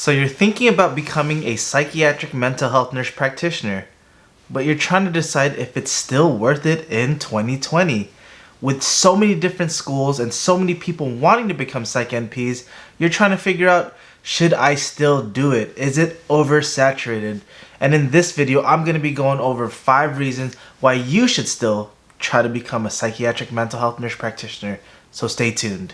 So you're thinking about becoming a psychiatric mental health nurse practitioner, but you're trying to decide if it's still worth it in 2020. With so many different schools and so many people wanting to become Psych NPs, you're trying to figure out, should I still do it? Is it oversaturated? And in this video, I'm going to be going over 5 reasons why you should still try to become a psychiatric mental health nurse practitioner. So stay tuned.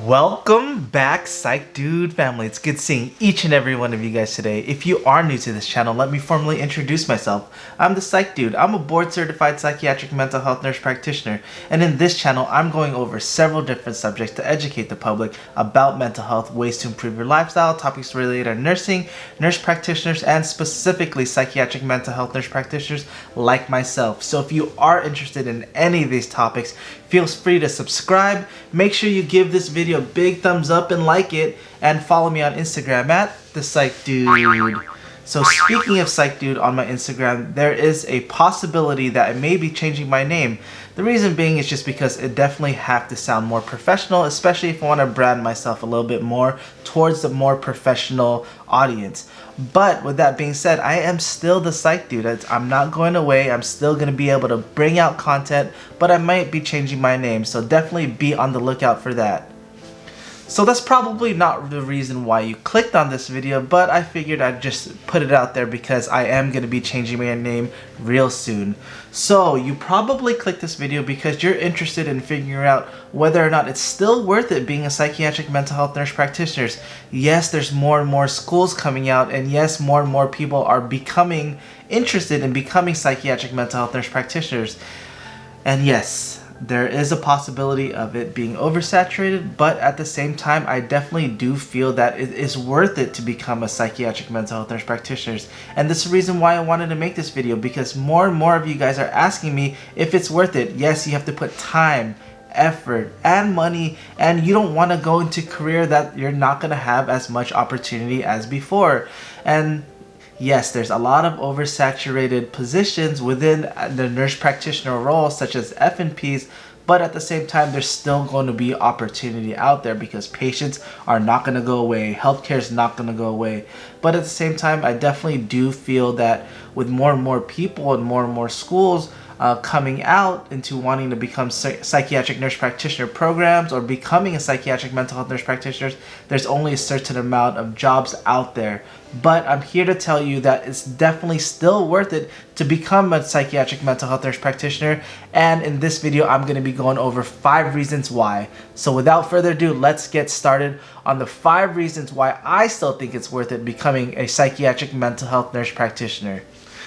Welcome back, Psych Dude family. It's good seeing each and every one of you guys today. If you are new to this channel, let me formally introduce myself. I'm the Psych Dude. I'm a board-certified psychiatric mental health nurse practitioner, and in this channel, I'm going over several different subjects to educate the public about mental health, ways to improve your lifestyle, topics related to nursing, nurse practitioners, and specifically psychiatric mental health nurse practitioners like myself. So if you are interested in any of these topics, feel free to subscribe. Make sure you give this video a big thumbs up and like it, and follow me on Instagram at THEPSYCHDUDE. So speaking of Psych Dude on my Instagram, there is a possibility that I may be changing my name. The reason being is just because it definitely have to sound more professional, especially if I want to brand myself a little bit more towards the more professional audience. But with that being said, I am still the Psych Dude. I'm not going away. I'm still going to be able to bring out content, but I might be changing my name. So definitely be on the lookout for that. So that's probably not the reason why you clicked on this video, but I figured I'd just put it out there because I am going to be changing my name real soon. So you probably clicked this video because you're interested in figuring out whether or not it's still worth it being a psychiatric mental health nurse practitioner. Yes, there's more and more schools coming out, and yes, more and more people are becoming interested in becoming psychiatric mental health nurse practitioners. And yes, there is a possibility of it being oversaturated, but at the same time, I definitely do feel that it is worth it to become a psychiatric mental health nurse practitioner. And this is the reason why I wanted to make this video, because more and more of you guys are asking me if it's worth it. Yes, you have to put time, effort, and money, and you don't want to go into a career that you're not going to have as much opportunity as before. And yes, there's a lot of oversaturated positions within the nurse practitioner role, such as FNPs, but at the same time, there's still going to be opportunity out there because patients are not going to go away. Healthcare is not going to go away. But at the same time, I definitely do feel that with more and more people and more schools coming out into wanting to become psychiatric nurse practitioner programs or becoming a psychiatric mental health nurse practitioner, there's only a certain amount of jobs out there. But I'm here to tell you that it's definitely still worth it to become a psychiatric mental health nurse practitioner. And in this video, I'm going to be going over 5 reasons why. So without further ado, let's get started on the 5 reasons why I still think it's worth it becoming a psychiatric mental health nurse practitioner.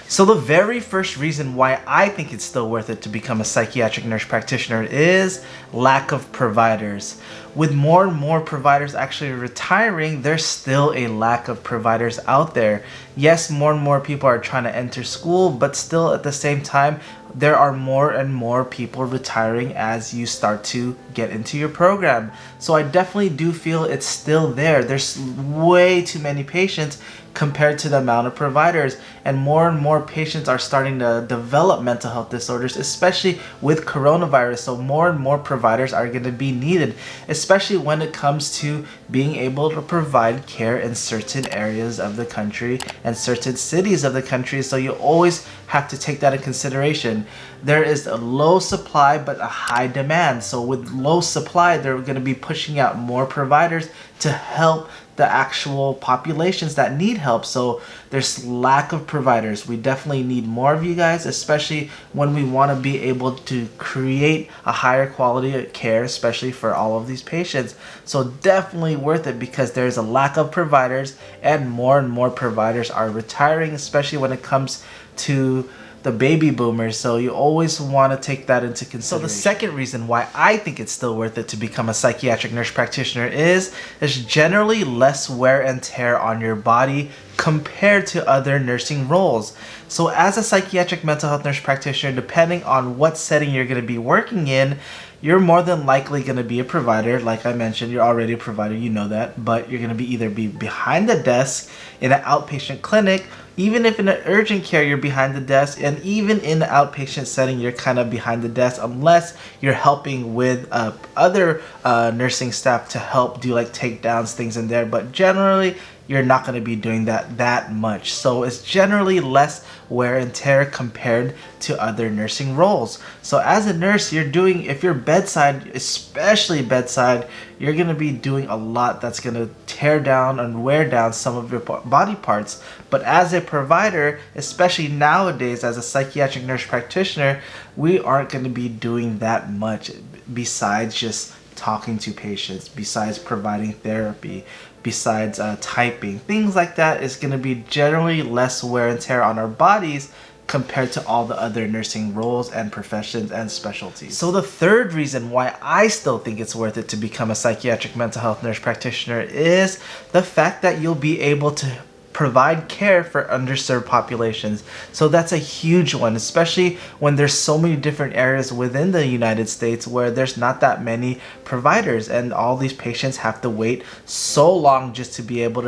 So the very first reason why I think it's still worth it to become a psychiatric nurse practitioner is lack of providers. With more and more providers actually retiring, there's still a lack of providers out there. Yes, more and more people are trying to enter school, but still at the same time, there are more and more people retiring as you start to get into your program. So I definitely do feel it's still there. There's way too many patients compared to the amount of providers, and more patients are starting to develop mental health disorders, especially with coronavirus. So more and more providers are going to be needed, especially when it comes to being able to provide care in certain areas of the country and certain cities of the country. So you always have to take that in consideration. There is a low supply but a high demand. So with low supply, they're going to be pushing out more providers to help the actual populations that need help. So there's lack of providers. We definitely need more of you guys, especially when we want to be able to create a higher quality of care, especially for all of these patients. So definitely worth it because there's a lack of providers and more providers are retiring, especially when it comes to the baby boomers. So you always want to take that into consideration. So the second reason why I think it's still worth it to become a psychiatric nurse practitioner is there's generally less wear and tear on your body compared to other nursing roles. So as a psychiatric mental health nurse practitioner, depending on what setting you're going to be working in, you're more than likely going to be a provider. Like I mentioned, you're already a provider, you know that, but you're going to either be behind the desk in an outpatient clinic. Even if in an urgent care, you're behind the desk, and even in the outpatient setting, you're kind of behind the desk unless you're helping with other nursing staff to help do like takedowns, things in there. But generally, you're not going to be doing that much. So it's generally less wear and tear compared to other nursing roles. So as a nurse, if you're bedside, especially bedside, you're going to be doing a lot that's going to tear down and wear down some of your body parts. But as a provider, especially nowadays as a psychiatric nurse practitioner, we aren't going to be doing that much besides just talking to patients, besides providing therapy, besides typing. Things like that is going to be generally less wear and tear on our bodies compared to all the other nursing roles and professions and specialties. So the third reason why I still think it's worth it to become a psychiatric mental health nurse practitioner is the fact that you'll be able to provide care for underserved populations. So that's a huge one, especially when there's so many different areas within the United States where there's not that many providers, and all these patients have to wait so long just to be able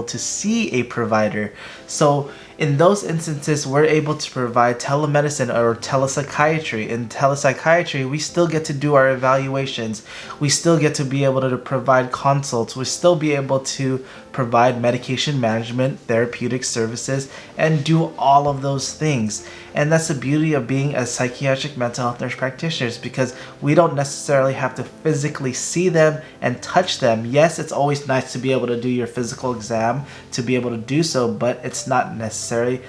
to see a provider. So in those instances, we're able to provide telemedicine or telepsychiatry. In telepsychiatry, we still get to do our evaluations. We still get to be able to provide consults. We still be able to provide medication management, therapeutic services, and do all of those things. And that's the beauty of being a psychiatric mental health nurse practitioners, because we don't necessarily have to physically see them and touch them. Yes, it's always nice to be able to do your physical exam, to be able to do so, but it's not necessary.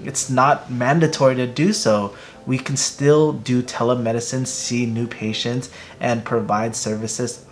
It's not mandatory to do so. We can still do telemedicine, see new patients, and provide services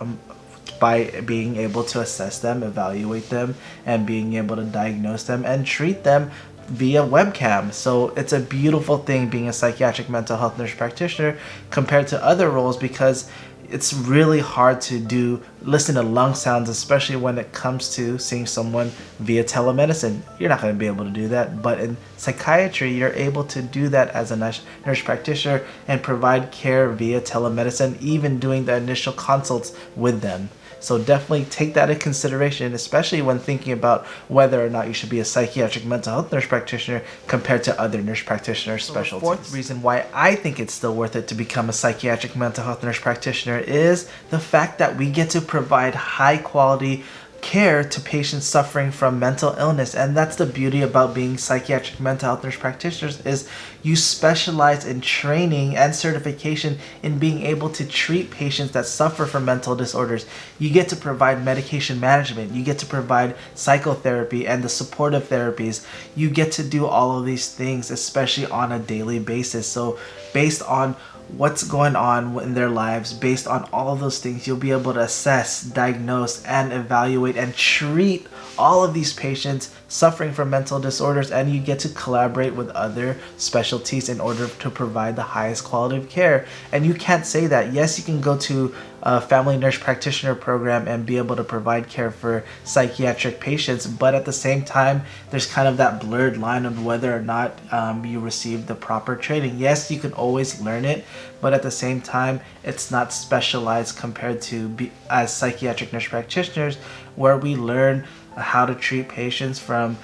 by being able to assess them, evaluate them, and being able to diagnose them and treat them via webcam. So it's a beautiful thing being a psychiatric mental health nurse practitioner compared to other roles, because it's really hard to listen to lung sounds, especially when it comes to seeing someone via telemedicine. You're not going to be able to do that, but in psychiatry, you're able to do that as a nurse practitioner and provide care via telemedicine, even doing the initial consults with them. So definitely take that into consideration, especially when thinking about whether or not you should be a psychiatric mental health nurse practitioner compared to other nurse practitioner specialties. The fourth reason why I think it's still worth it to become a psychiatric mental health nurse practitioner is the fact that we get to provide high quality care to patients suffering from mental illness. And that's the beauty about being psychiatric mental health nurse practitioners, is you specialize in training and certification in being able to treat patients that suffer from mental disorders. You get to provide medication management, you get to provide psychotherapy and the supportive therapies. You get to do all of these things, especially on a daily basis. So based on what's going on in their lives, based on all of those things, you'll be able to assess, diagnose, and evaluate and treat all of these patients suffering from mental disorders, and you get to collaborate with other specialties in order to provide the highest quality of care. And you can't say that. Yes, you can go to a family nurse practitioner program and be able to provide care for psychiatric patients, but at the same time, there's kind of that blurred line of whether or not you received the proper training. Yes, you can always learn it, but at the same time, it's not specialized compared to as psychiatric nurse practitioners, where we learn how to treat patients from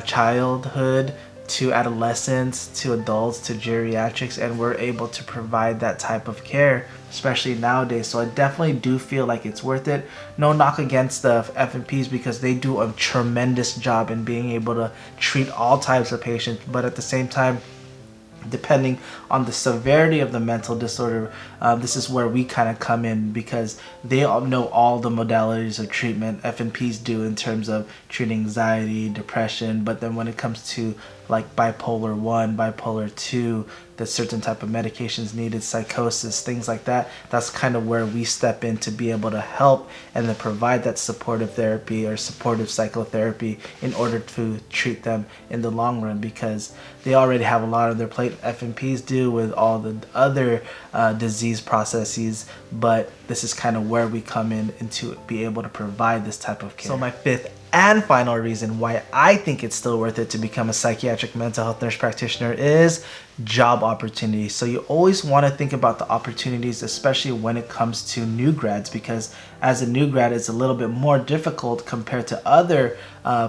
childhood to adolescents to adults to geriatrics, and we're able to provide that type of care, especially nowadays. So I definitely do feel like it's worth it. No knock against the FNPs, because they do a tremendous job in being able to treat all types of patients, but at the same time, depending on the severity of the mental disorder, this is where we kind of come in, because they all know all the modalities of treatment. FNPs do in terms of treating anxiety, depression, but then when it comes to like bipolar 1, bipolar 2, there's certain type of medications needed, psychosis, things like that. That's kind of where we step in to be able to help and then provide that supportive therapy or supportive psychotherapy in order to treat them in the long run, because they already have a lot on their plate. FNPs do with all the other disease processes, but this is kind of where we come in to be able to provide this type of care. So my fifth and final reason why I think it's still worth it to become a psychiatric mental health nurse practitioner is job opportunities. So you always want to think about the opportunities, especially when it comes to new grads, because as a new grad, it's a little bit more difficult compared to other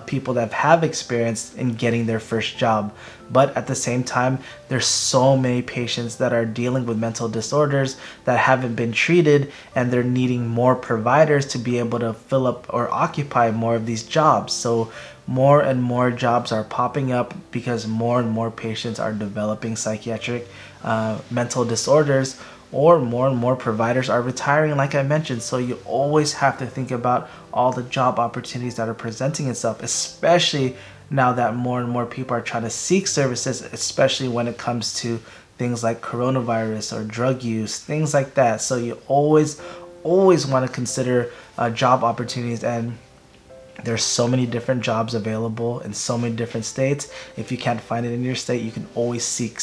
people that have experience in getting their first job. But at the same time, there's so many patients that are dealing with mental disorders that haven't been treated, and they're needing more providers to be able to fill up or occupy more of these jobs. So more and more jobs are popping up because more and more patients are developing psychiatric mental disorders, or more and more providers are retiring, like I mentioned. So you always have to think about all the job opportunities that are presenting itself, especially now that more and more people are trying to seek services, especially when it comes to things like coronavirus or drug use, things like that. So you always want to consider job opportunities, and there's so many different jobs available in so many different states. If you can't find it in your state, you can always seek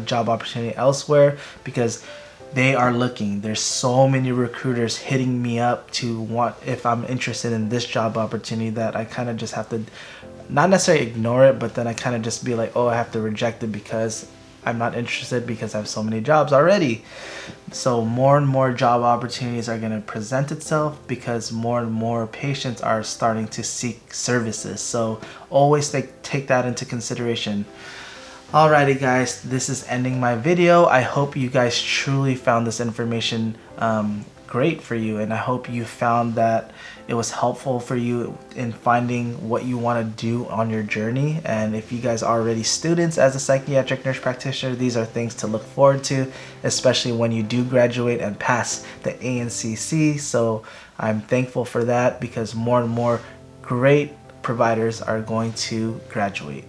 job opportunity elsewhere, because they are looking. There's so many recruiters hitting me up to want, if I'm interested in this job opportunity, that I kind of just have to not necessarily ignore it, but then I kind of just be like, oh, I have to reject it because I'm not interested, because I have so many jobs already. So more and more job opportunities are going to present itself because more and more patients are starting to seek services. So always take that into consideration. Alrighty guys, this is ending my video. I hope you guys truly found this information great for you, and I hope you found that it was helpful for you in finding what you want to do on your journey. And if you guys are already students as a psychiatric nurse practitioner, these are things to look forward to, especially when you do graduate and pass the ANCC. So I'm thankful for that, because more and more great providers are going to graduate.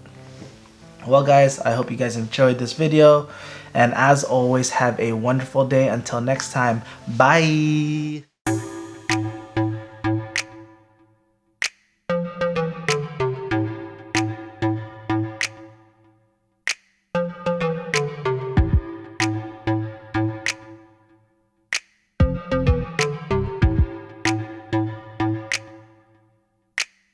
Well guys, I hope you guys enjoyed this video, and as always, have a wonderful day. Until next time, bye.